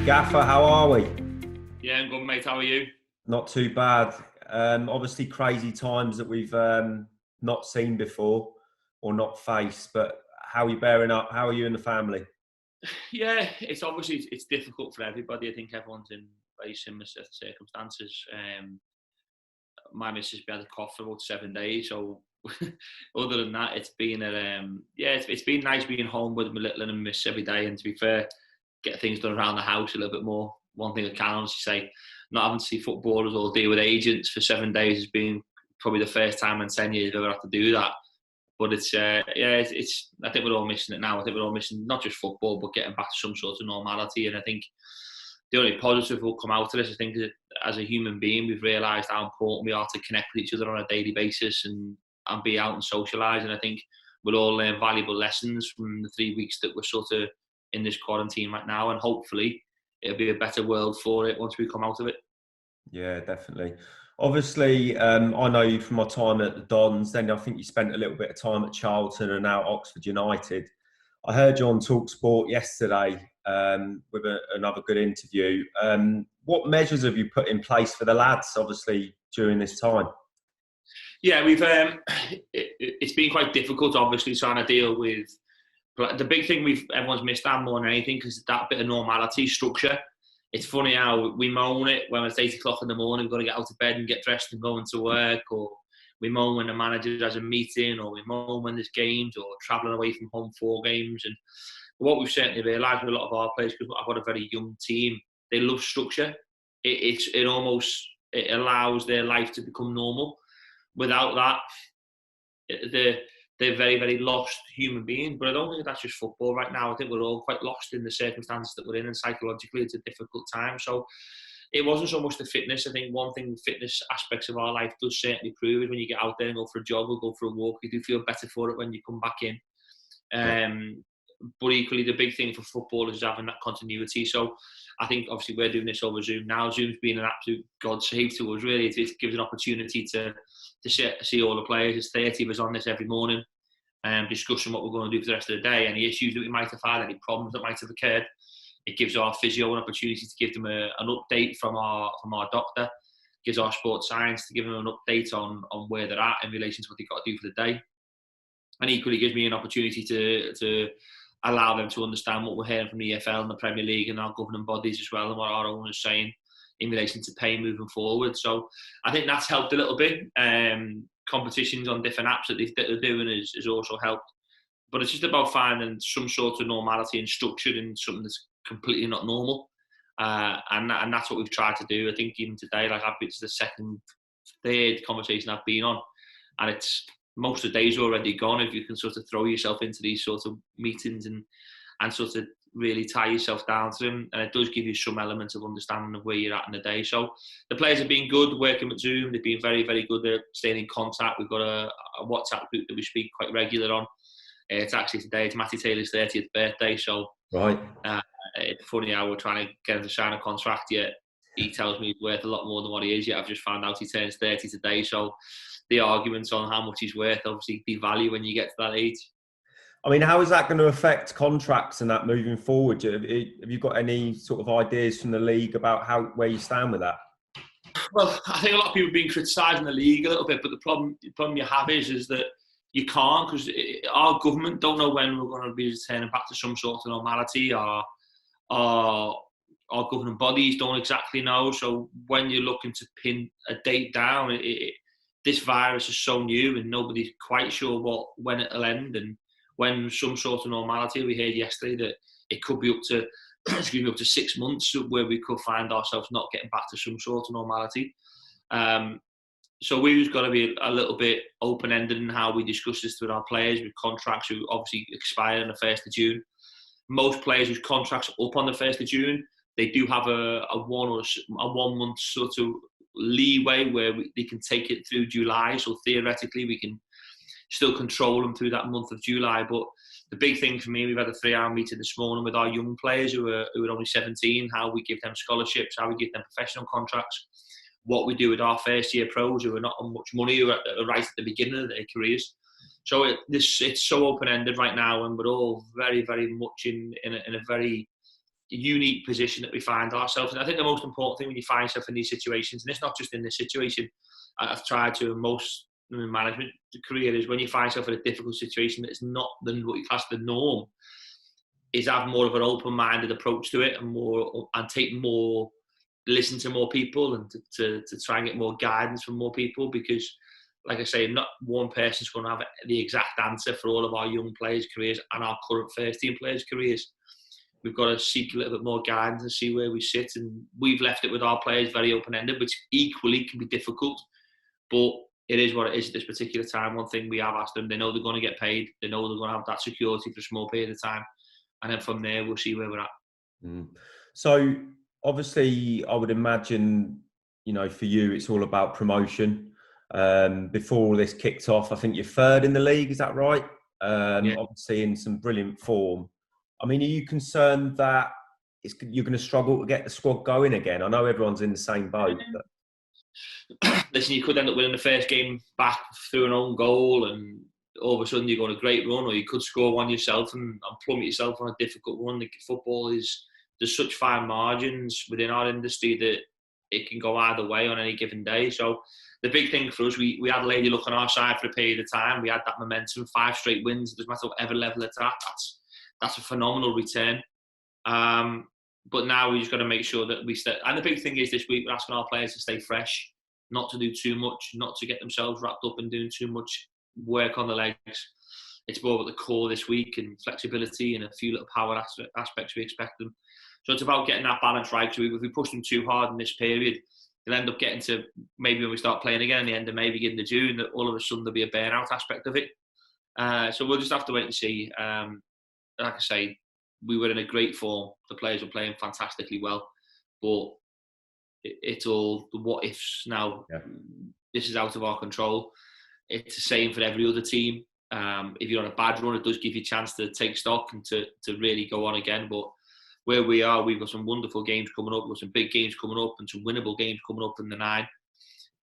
Gaffer, how are we? Yeah, I'm good, mate. How are you? Not too bad. Obviously, crazy times that we've not seen before or not faced. But how are you bearing up? How are you and the family? Yeah, it's difficult for everybody. I think everyone's in very similar circumstances. My missus had a cough for about 7 days, so other than that, it's been nice being home with my little and miss every day. And to be fair, get things done around the house a little bit more. One thing I can honestly say, not having to see footballers or deal with agents for 7 days has been probably the first time in 10 years I've ever had to do that. But it's. I think we're all missing it now. I think we're all missing not just football, but getting back to some sort of normality. And I think the only positive will come out of this. I think that as a human being, we've realised how important we are to connect with each other on a daily basis and be out and socialise. And I think we'll all learn valuable lessons from the 3 weeks that we're sort of in this quarantine right now. And hopefully, it'll be a better world for it once we come out of it. Yeah, definitely. Obviously, I know you from my time at the Dons. Then I think you spent a little bit of time at Charlton and now Oxford United. I heard you on Talksport yesterday with another good interview. What measures have you put in place for the lads, obviously, during this time? Yeah, it's been quite difficult, obviously, trying to deal with. But the big thing everyone's missed out more than anything because that bit of normality, structure. It's funny how we moan it when it's 8 o'clock in the morning, we've got to get out of bed and get dressed and go into work, or we moan when the manager has a meeting, or we moan when there's games, or travelling away from home for games. And what we've certainly realised with a lot of our players, because I've got a very young team, they love structure. It allows their life to become normal. Without that, they're very, very lost human beings. But I don't think that's just football right now. I think we're all quite lost in the circumstances that we're in, and psychologically it's a difficult time. So it wasn't so much the fitness. I think one thing fitness aspects of our life does certainly prove is when you get out there and go for a jog or go for a walk, you do feel better for it when you come back in. But equally, the big thing for football is having that continuity. So I think obviously we're doing this over Zoom now. Zoom's been an absolute godsave to us, really. It gives an opportunity to see all the players. There's 30 of us on this every morning, discussing what we're going to do for the rest of the day, any issues that we might have had, any problems that might have occurred. It gives our physio an opportunity to give them an update from our doctor. It gives our sports science to give them an update on where they're at in relation to what they've got to do for the day. And equally gives me an opportunity to allow them to understand what we're hearing from the EFL and the Premier League and our governing bodies as well, and what our owners are saying in relation to pay moving forward. So I think that's helped a little bit. Competitions on different apps that they're doing has also helped. But it's just about finding some sort of normality and structure in something that's completely not normal. And that's what we've tried to do. I think even today, it's the third conversation I've been on. And it's most of the days already gone if you can sort of throw yourself into these sort of meetings and sort of really tie yourself down to them. And it does give you some elements of understanding of where you're at in the day. So the players have been good working with Zoom. They've been very, very good at staying in contact. We've got a WhatsApp group that we speak quite regular on. It's actually today, it's Matty Taylor's 30th birthday. So Right. It's funny how we're trying to get him to sign a contract, yet he tells me he's worth a lot more than what he is. Yet I've just found out he turns 30 today. So the arguments on how much he's worth obviously devalue when you get to that age. I mean, how is that going to affect contracts and that moving forward? Have you got any sort of ideas from the league about where you stand with that? Well, I think a lot of people have been criticising the league a little bit, but the problem you have is that you can't, because our government don't know when we're going to be returning back to some sort of normality. Our governing bodies don't exactly know. So when you're looking to pin a date down, this virus is so new and nobody's quite sure when it'll end and when some sort of normality. We heard yesterday that it could be up to up to 6 months where we could find ourselves not getting back to some sort of normality. So we've just got to be a little bit open-ended in how we discuss this with our players, with contracts who obviously expire on the 1st of June. Most players whose contracts are up on the 1st of June, they do have a 1 month sort of leeway where they can take it through July. So theoretically, we can still control them through that month of July. But the big thing for me, we've had a 3-hour meeting this morning with our young players who are only 17, how we give them scholarships, how we give them professional contracts, what we do with our first year pros who are not on much money, who are right at the beginning of their careers. So it's so open-ended right now, and we're all very, very much in a very unique position that we find ourselves. And I think the most important thing when you find yourself in these situations, and it's not just in this situation, I've tried to in most management career, is when you find yourself in a difficult situation that's not what you class the norm, is have more of an open-minded approach to it and listen to more people and to try and get more guidance from more people, because like I say, not one person's going to have the exact answer for all of our young players' careers and our current first team players' careers. We've got to seek a little bit more guidance and see where we sit. And we've left it with our players very open-ended, which equally can be difficult. But it is what it is at this particular time. One thing we have asked them, they know they're going to get paid. They know they're going to have that security for a small period of time. And then from there, we'll see where we're at. Mm. So obviously, I would imagine, for you, it's all about promotion. Before all this kicked off, I think you're third in the league. Is that right? Yeah. Obviously in some brilliant form. I mean, are you concerned that you're going to struggle to get the squad going again? I know everyone's in the same boat. But... Listen, you could end up winning the first game back through an own goal, and all of a sudden you go on a great run, or you could score one yourself and plummet yourself on a difficult run. Football there's such fine margins within our industry that it can go either way on any given day. So the big thing for us, we had a lady look on our side for a period of time. We had that momentum, 5 straight wins. It doesn't matter whatever level it's at. That's a phenomenal return. But now we just got to make sure that we stay. And the big thing is this week we're asking our players to stay fresh, not to do too much, not to get themselves wrapped up in doing too much work on the legs. It's more about the core this week and flexibility and a few little power aspects we expect them. So it's about getting that balance right. So if we push them too hard in this period, they'll end up getting to maybe when we start playing again at the end of May, beginning of June, that all of a sudden there'll be a burnout aspect of it. So we'll just have to wait and see. Like I say, we were in a great form. The players were playing fantastically well, but it's all the what ifs now. Yeah. This is out of our control. It's the same for every other team. If you're on a bad run, it does give you a chance to take stock and to really go on again. But where we are, we've got some wonderful games coming up. We've got some big games coming up and some winnable games coming up in the 9.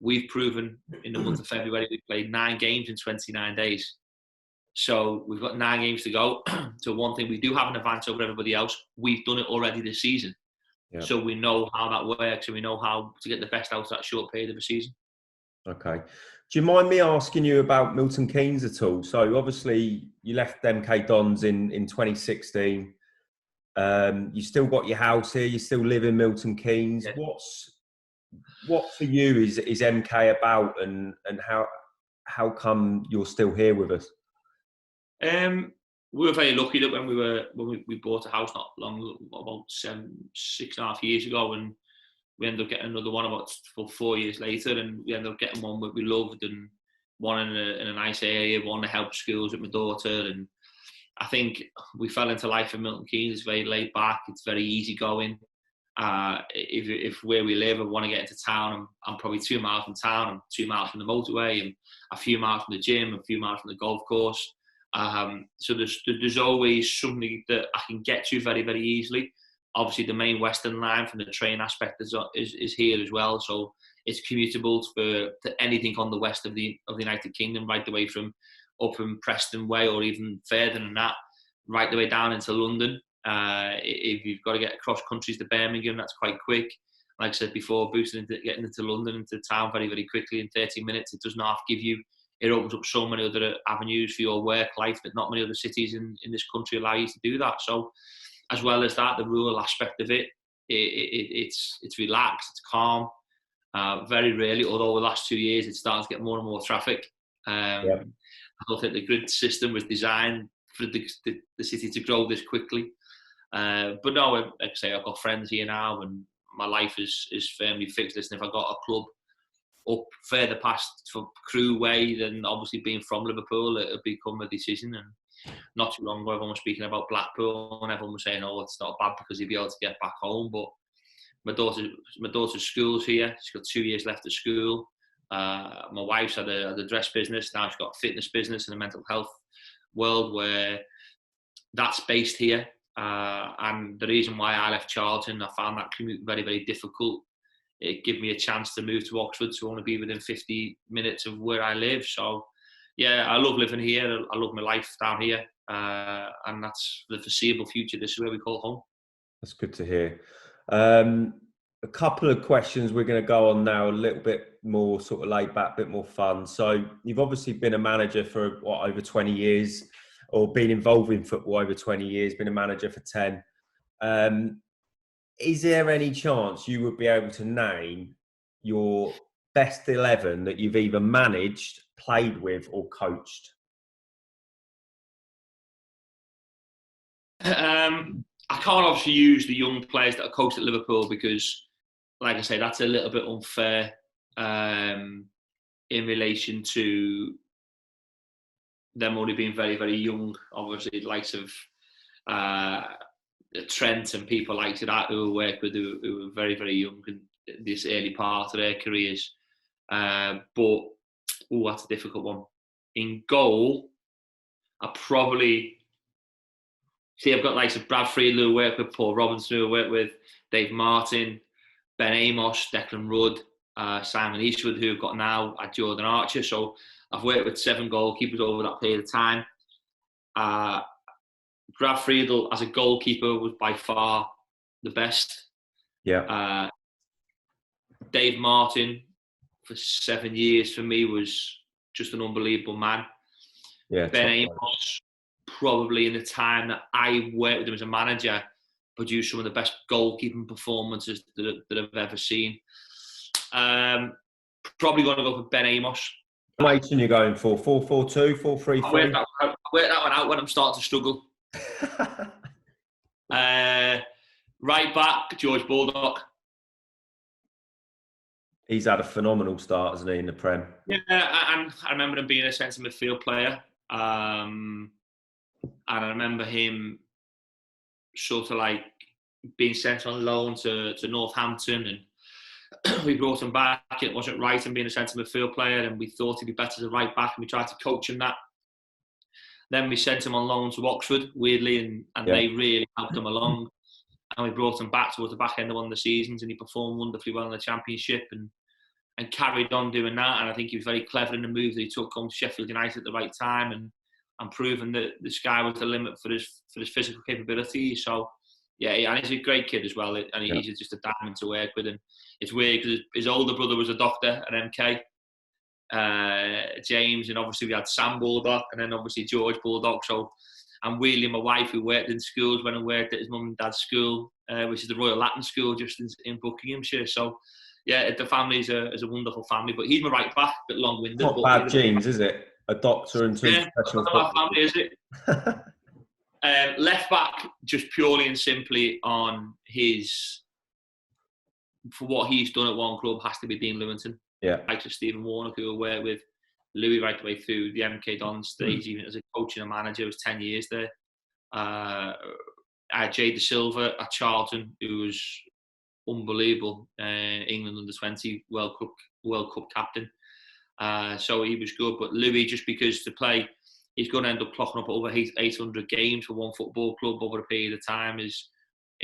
We've proven in the month of February we played 9 games in 29 days. So we've got 9 games to go. So one thing, we do have an advantage over everybody else. We've done it already this season. Yeah. So we know how that works and we know how to get the best out of that short period of a season. Okay. Do you mind me asking you about Milton Keynes at all? So obviously you left MK Dons in 2016. You still got your house here. You still live in Milton Keynes. Yeah. What for you is MK about, and how come you're still here with us? We were very lucky that when we bought a house not long, about 6.5 years ago, and we ended up getting another one about 4 years later, and we ended up getting one that we loved, and one in a nice area, one to help schools with my daughter. And I think we fell into life in Milton Keynes. It's very laid back. It's very easy going. If where we live, I want to get into town, I'm probably 2 miles from town. I'm 2 miles from the motorway, and a few miles from the gym, a few miles from the golf course. So there's always something that I can get to very, very easily. Obviously, the main Western line from the train aspect is here as well. So it's commutable to anything on the west of the United Kingdom, right the way from up in Preston Way, or even further than that, right the way down into London. If you've got to get across countries to Birmingham, that's quite quick. Like I said before, getting into London, into town very, very quickly in 30 minutes. It does not give you. It opens up so many other avenues for your work life that not many other cities in this country allow you to do that. So, as well as that, the rural aspect of it's relaxed, it's calm. Very rarely, although the last 2 years, it's starting to get more and more traffic. Yeah. I don't think the grid system was designed for the city to grow this quickly. But no, like I say, I've got friends here now, and my life is firmly fixed. Listen, if I got a club up further past for Crewe Way, then obviously being from Liverpool, it'll become a decision. And not too long ago, everyone was speaking about Blackpool, and everyone was saying, "Oh, it's not bad because you'll be able to get back home." But my daughter's school's here. She's got 2 years left at school. My wife's had a dress business. Now she's got a fitness business and a mental health world where that's based here. And the reason why I left Charlton, I found that commute very, very difficult. It gave me a chance to move to Oxford, to only be within 50 minutes of where I live. So, yeah, I love living here. I love my life down here. And that's for the foreseeable future. This is where we call home. That's good to hear. A couple of questions we're going to go on now, a little bit more sort of laid back, a bit more fun. So you've obviously been a manager for over 20 years, or been involved in football over 20 years, been a manager for 10. Is there any chance you would be able to name your best 11 that you've either managed, played with, or coached? I can't obviously use the young players that are coached at Liverpool because, like I say, that's a little bit unfair in relation to them only being very, very young. Obviously, the likes of Trent and people like that who I work with who were very, very young in this early part of their careers. But that's a difficult one. In goal, I probably I've got likes of Brad Friedel who I work with, Paul Robinson who I work with, Dave Martin, Ben Amos, Declan Rudd, Simon Eastwood who I've got now at Jordan Archer. So I've worked with 7 goalkeepers over that period of time. Brad Friedel as a goalkeeper was by far the best. Yeah. Dave Martin for 7 years for me was just an unbelievable man. Yeah. Ben Amos, probably in the time that I worked with him as a manager, produced some of the best goalkeeping performances that I've ever seen. Probably going to go for Ben Amos. What are you going for? 4-4-2, 4-3-3? I worked that one out when I'm starting to struggle. Right back, George Bulldog. He's had a phenomenal start, hasn't he, in the Prem? Yeah, and I remember him being a centre midfield player. And I remember him sort of like being sent on loan to Northampton, and we brought him back. It wasn't right him being a centre midfield player, and we thought he'd be better as a right back, and we tried to coach him that. Then we sent him on loan to Oxford, weirdly, and they really helped him along. And we brought him back towards the back end of one of the seasons, and he performed wonderfully well in the Championship and carried on doing that. And I think he was very clever in the move that he took home to Sheffield United at the right time, and proving that the sky was the limit for his physical capability. So, yeah, and he's a great kid as well, and he's just a diamond to work with. And it's weird because his older brother was a doctor at MK, James, and obviously we had Sam Bulldog, and then obviously George Bulldog. So, and Wheelie, my wife, who worked in schools when I worked at his mum and dad's school, which is the Royal Latin School just in Buckinghamshire. So, yeah, the family is a wonderful family. But he's my right back, a bit long-winded. Not bad genes, is it? A doctor and 2 professional footballers. Family, is it? Left back, just purely and simply on for what he's done at one club, has to be Dean Lewington. Yeah. Like Stephen Warnock, who I worked with, Louis right the way through the MK Dons stage, even as a coach and a manager. I was 10 years there. I had Jay De Silva at Charlton, who was unbelievable. England under-20 World Cup captain. So he was good. But Louis, just because to play, he's going to end up clocking up over 800 games for one football club over a period of time is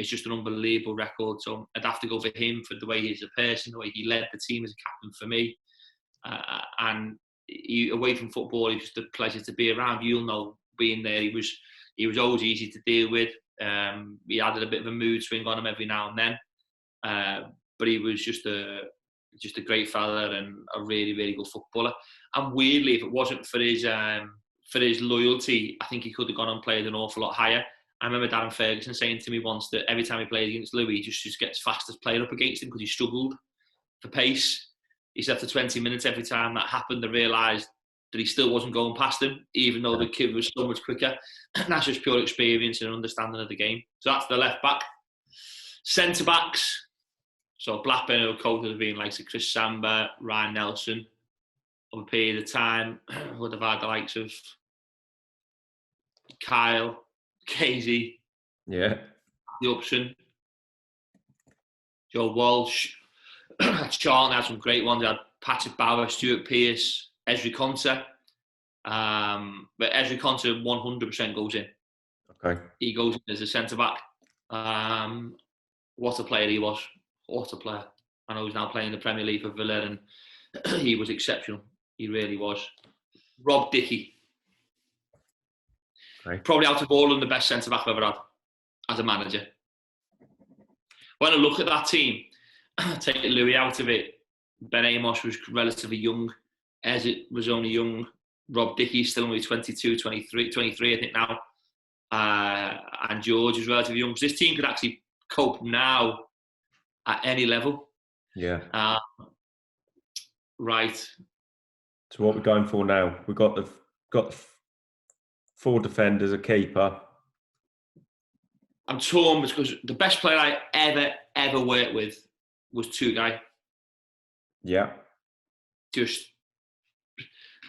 just an unbelievable record. So I'd have to go for him for the way he's a person, the way he led the team as a captain for me. And away from football, he's just a pleasure to be around. You'll know, being there, he was always easy to deal with. He added a bit of a mood swing on him every now and then. But he was just a great fella and a really, really good footballer. And weirdly, if it wasn't for his loyalty, I think he could have gone and played an awful lot higher. I remember Darren Ferguson saying to me once that every time he played against Louis, he just gets fastest player up against him because he struggled for pace. He said after 20 minutes, every time that happened, they realised that he still wasn't going past him, even though the kid was so much quicker. And that's just pure experience and understanding of the game. So that's the left back. Centre backs. So Blackburn have coached as being like Chris Samba, Ryan Nelson. Over a period of time, would have had the likes of Kyle, Casey, the Upson, Joe Walsh. Charlton had some great ones. They had Patrick Bauer, Stuart Pearce, Ezri Konsa. But Ezri Konsa 100% goes in. Okay. He goes in as a centre back. What a player he was. What a player. I know he's now playing the Premier League for Villa, and he was exceptional. He really was. Rob Dickey. Okay. Probably out of all of them, the best centre back I've ever had as a manager. when I look at that team, take Louis out of it, Ben Amos was relatively young. Ezit was only young. Rob Dickey's still only 22, 23 I think now. And George is relatively young. So this team could actually cope now at any level. Yeah. Right. So what we're going for now? We've got the 4 defenders, a keeper. I'm torn because the best player I ever worked with was Two-Guy. Yeah. Just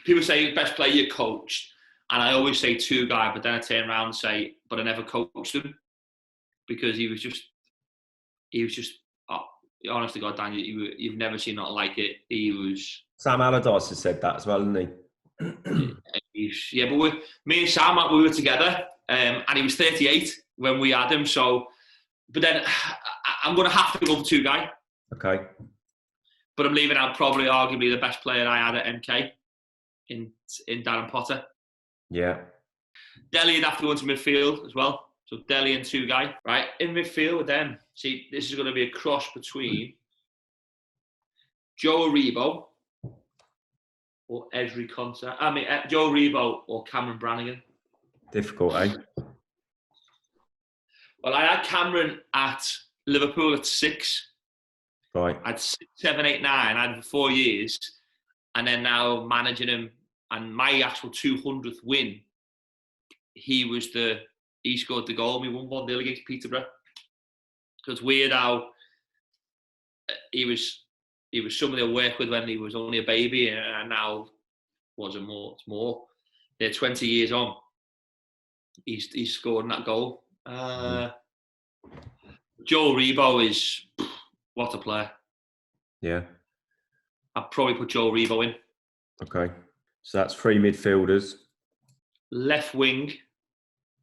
people say best player you coached, and I always say Two-Guy, but then I turn around and say, but I never coached him because he was just. Oh, honest to God, Dan, you've never seen nothing like it. He was. Sam Allardyce has said that as well, hasn't he? Yeah, but me and Sam, we were together, and he was 38 when we had him. So, but then I'm going to have to go for Two-Guy. Okay. But I'm leaving out probably arguably the best player I had at MK in Darren Potter. Yeah. Delhi would have to go into midfield as well. So Delhi and Two-Guy. Right, in midfield with them. See, this is going to be a cross between Joe Aribo or Esri Konsa. Joe Aribo or Cameron Brannigan. Difficult, eh? Well, I had Cameron at Liverpool at 6. Right. I had 6, 7, 8, 9. I had him for 4 years. And then now managing him, and my actual 200th win, he scored the goal. We won 1-0 against Peterborough. So it's weird how he was somebody I worked with when he was only a baby, and now it's more. They're 20 years on. He's scored that goal. Joe Rebo is what a player. Yeah. I'd probably put Joe Rebo in. Okay. So that's 3 midfielders. Left wing.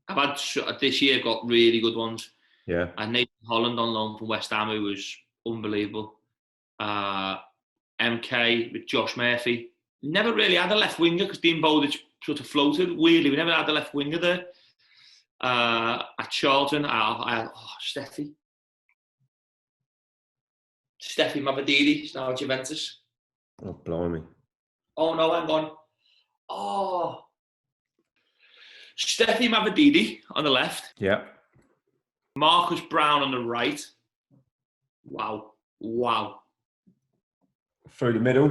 I've had this year got really good ones. Yeah. And Nathan Holland on loan from West Ham, who was unbelievable. MK with Josh Murphy. Never really had a left winger because Dean Bowditch sort of floated. Weirdly, we never had a left winger there. At Charlton, I had Steffi Mavididi. He's now at Juventus. Oh, blimey. Oh, no, hang on. Oh. Steffi Mavididi on the left. Yeah. Marcus Brown on the right. Wow. Through the middle.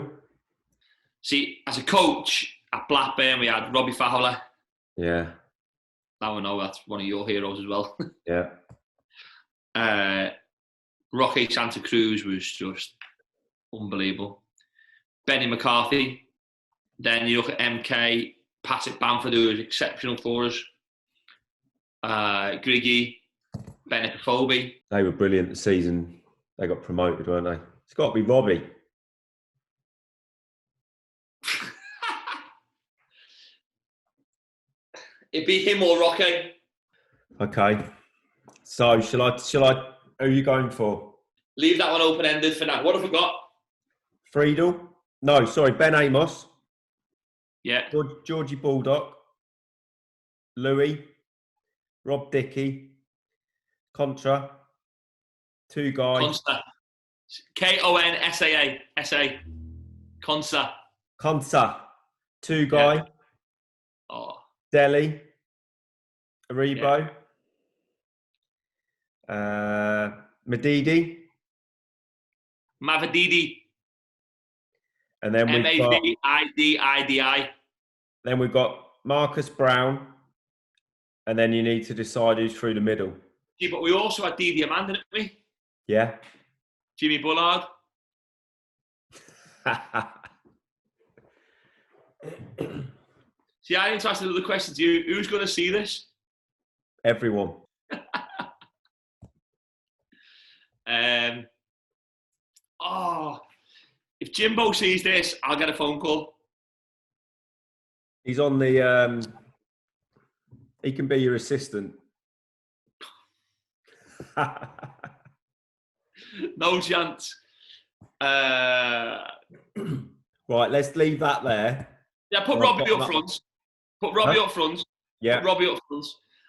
See, as a coach at Blackburn, we had Robbie Fowler. Yeah. Now I know that's one of your heroes as well. Yeah. Roque Santa Cruz was just unbelievable. Benny McCarthy. Then you look at MK, Patrick Bamford, who was exceptional for us. Griggy, Bennett Kobe. They were brilliant the season. They got promoted, weren't they? It's got to be Robbie. It'd be him or Roque. Okay. So shall I? Who are you going for? Leave that one open-ended for now. What have we got? Friedel? No, sorry, Ben Amos. Yeah. Georgie Baldock. Louis. Rob Dickey. Contra. Two-Guy. Consa. Konsaa. S-A. Consa. Konsa. Two-Guy. Yeah. Oh. Delhi. Aribo. Yeah. Madidi. Mavididi. And then we've got M-A-V-I-D-I-D-I. Then we've got Marcus Brown. And then you need to decide who's through the middle. Yeah, but we also had Didi Amanda, didn't we? Yeah. Jimmy Bullard. See, I didn't ask another question to you. Who's going to see this? Everyone. If Jimbo sees this, I'll get a phone call. He's on the. He can be your assistant. No chance. Right, let's leave that there. Yeah, put Robbie up front. Put Robbie up front. Yeah. Put Robbie up front.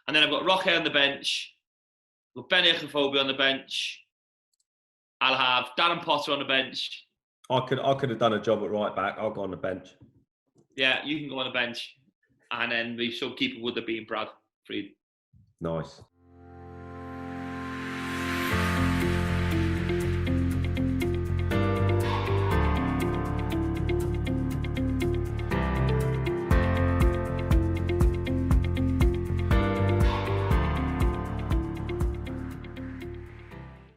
And then I've got Roque on the bench. I've got Benny Kobe on the bench. I'll have Darren Potter on the bench. I could have done a job at right back. I'll go on the bench. Yeah, you can go on the bench. And then the sub-keeper would have been Brad Fried. Nice.